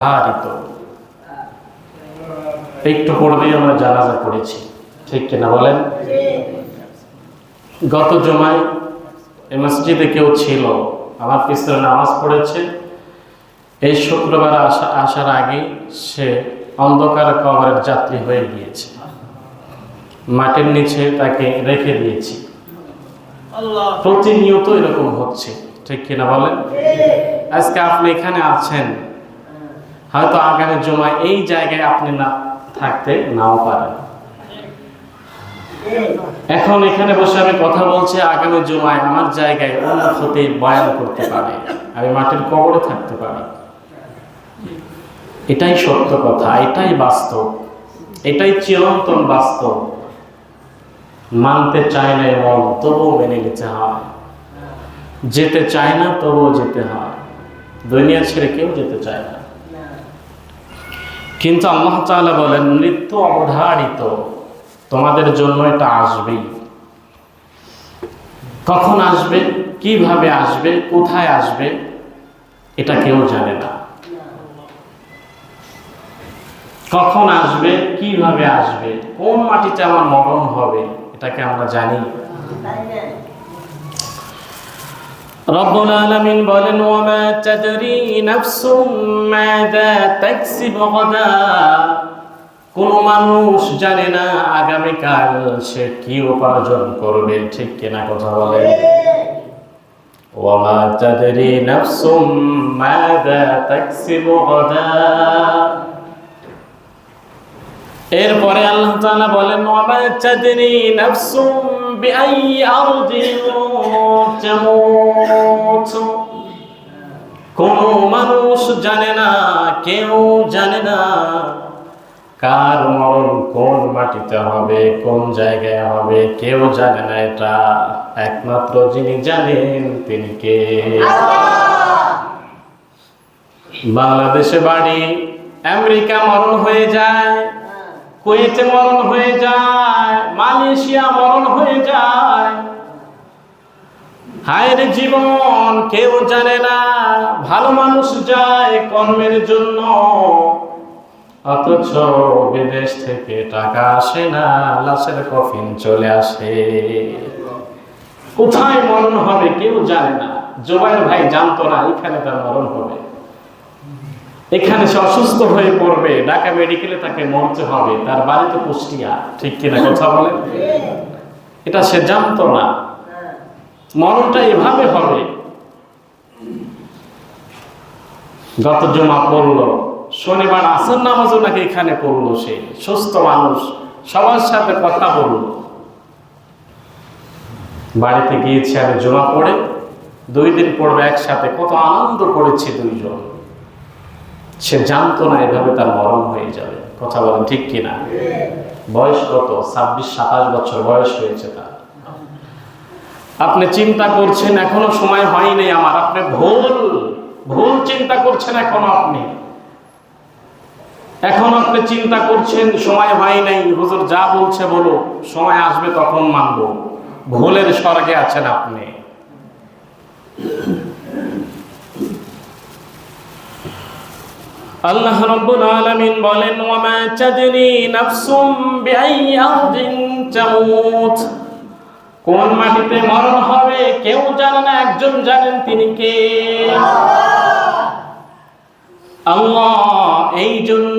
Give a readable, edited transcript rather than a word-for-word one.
হারিত একটু পূর্বেই আমরা জানাজা করেছি, ঠিক কিনা বলেন? গত জুমায় এই মসজিদে কেউ ছিল, আমার পিছনে নামাজ পড়েছে। এই শুক্রবার আসার আগে সে অন্ধকার কবরের যাত্রী হয়ে গিয়েছে। মাটির নিচে তাকে রেখে দিয়েছি। প্রতিনিয়ত এরকম হচ্ছে, ঠিক কিনা বলেন? আজকে আপনি এখানে আছেন, হয়তো আগামী জুমায় এই জায়গায় আপনি না থাকতে নাও পারেন। এখন এখানে বসে আমি কথা বলছি, আগামী জুমায় আমার জায়গায় অন্য হতে বয়ান করতে পারে, আমি মাটির কবরে থাকতে পারি। এটাই সত্য কথা, এটাই বাস্তব, এটাই চিরন্তন বাস্তব। মানতে চায় না এমন, তবুও মেনে নিতে হয়। যেতে চায় না, তবুও যেতে হয়। দুনিয়া ছেড়ে কেউ যেতে চায় না, কিন্তু আল্লাহ তাআলা বলেন মৃত্যু অবধারিত, তোমাদের জন্য এটা আসবেই। কখন আসবে, কিভাবে আসবে, কোথায় আসবে, এটা কেউ জানে না। কখন আসবে, কিভাবে আসবে, কোন মাটিতে আমার মরণ হবে, এটাকে আমরা জানি? রব্বুল আলামিন বলেন ওয়ামা তাদরি নাফসুম মাযা তাকসিবু গাদা, কোন মানুষ জানে না আগামীকাল সে কি উপার্জন করবে, ঠিক কিনা কথা বলেন? ওয়ামা তাদরি নাফসুম মাযা তাকসিবু গাদা। এরপরে আল্লাহ তাআলা বলেন ওয়ামা তাদরি নাফসুম বিআই আরদিন তামুত, কোন মানুষ জানে না, কেউ জানে না কার মরণ কোন মাটিতে হবে, কোন জায়গায় হবে, কেউ জানে না। এটা একমাত্র যিনি জানেন তিনি কে? বাংলাদেশে বাড়ি, আমেরিকা মরণ হয়ে যায়, কুয়েতে মরণ হয়ে যায়, মালয়েশিয়া মরণ হয়ে যায়। হায়ের জীবন কেউ জানে না। ভালো মানুষ যায় কর্মের জন্য, অথচ বিদেশ থেকে টাকা আসে না, লাশের কফিন চলে আসে। কোথায় মরণ হবে কেউ জানে না। জুবাইর ভাই জানতো না এখানে তার মরণ হবে, এখানে সে অসুস্থ হয়ে পড়বে, ঢাকা মেডিকেলে তাকে মরতে হবে, তার বাড়ি তো কুষ্টিয়া, ঠিক কিনা কথা বলেন? এটা সে জানতো না, মরণটা এভাবে হবে। গত জুমা পড়লো, শনিবার আসর নামাজও নাকি এখানে পড়লো। সে সুস্থ মানুষ, সবার সাথে কথা বলল। বাড়িতে গিয়েছে আমি জুমা পড়ে, 2 দিন পড়বে একসাথে, কত আনন্দ করেছে দুইজন। সে জানতো না এভাবে তার মরণ হয়ে যাবে। কথা বলেন ঠিক কিনা? বয়স কত? 26-27 বছর বয়স হয়েছে তার। আপনি চিন্তা করছেন এখনো সময় হয়নি আমার, আপনি ভুল চিন্তা করছেন। এখন আপনি চিন্তা করছেন সময় হয় নাই, হুজুর যা বলছে বলো, সময় আসবে তখন মানবো। ভুলের স্বর্গে আছেন আপনি। আল্লাহ রাব্বুল আলামিন বলেন ওয়ামা তাদরি নাফসুম বিআই আরদিন তামুত, কোন মাটিতে মরণ হবে কেউ জানে না, একজন জানেন, তিনি কে? আল্লাহ। এই জন্য